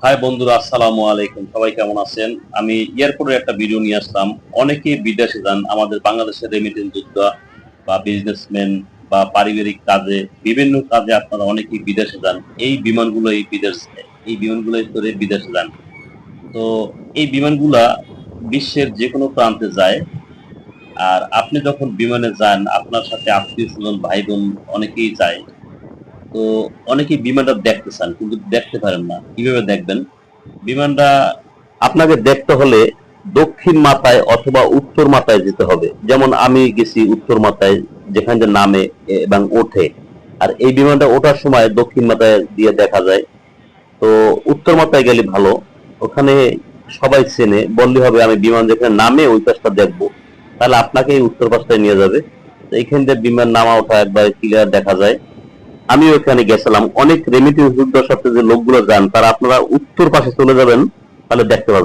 High বন্ধুরা, আসসালামু আলাইকুম। সবাই কেমন আছেন? আমি এয়ারপোর্টের একটা ভিডিও নিয়ে আসলাম। অনেকেই বিদেশে যান, আমাদের বাংলাদেশের রেমিটেন্স যোদ্ধা বা বিজনেসম্যান বা পারিবারিক কাজে, বিভিন্ন কাজে আপনারা অনেকেই বিদেশে যান। এই বিমানগুলোই করে বিদেশে যান। তো এই বিমানগুলা বিশ্বের যে কোনো প্রান্তে যায়। আর আপনি যখন বিমানে যান, আপনার সাথে আত্মীয় স্বজন, ভাই বোন অনেকেই যায়। তো অনেকেই বিমানটা দেখতে চান কিন্তু দেখতে পারেন না। কিভাবে দেখবেন? বিমানটা আপনাকে দেখতে হলে দক্ষিণ মাথায় অথবা উত্তর মাথায় যেতে হবে। যেমন আমি গেছি উত্তর মাথায়, যেখানে যে নামে এবং ওঠে। আর এই বিমানটা ওঠার সময় দক্ষিণ মাথায় দিয়ে দেখা যায়। তো উত্তর মাথায় গেলে ভালো। ওখানে সবাই চেনে, বললে হবে আমি বিমান যেখানে নামে ওই পাশটা দেখবো, তাহলে আপনাকে এই উত্তর পাশটায় নিয়ে যাবে। তো এইখান থেকে বিমান নামা ওঠা একবার ক্লিয়ার দেখা যায়। আমি ওখানে গেছিলাম। অনেক রেমিটেন্স যোদ্ধার সাথে যে লোকগুলো যান, তারা আপনারা উত্তর পাশে চলে যাবেন, তাহলে দেখতে পাবেন।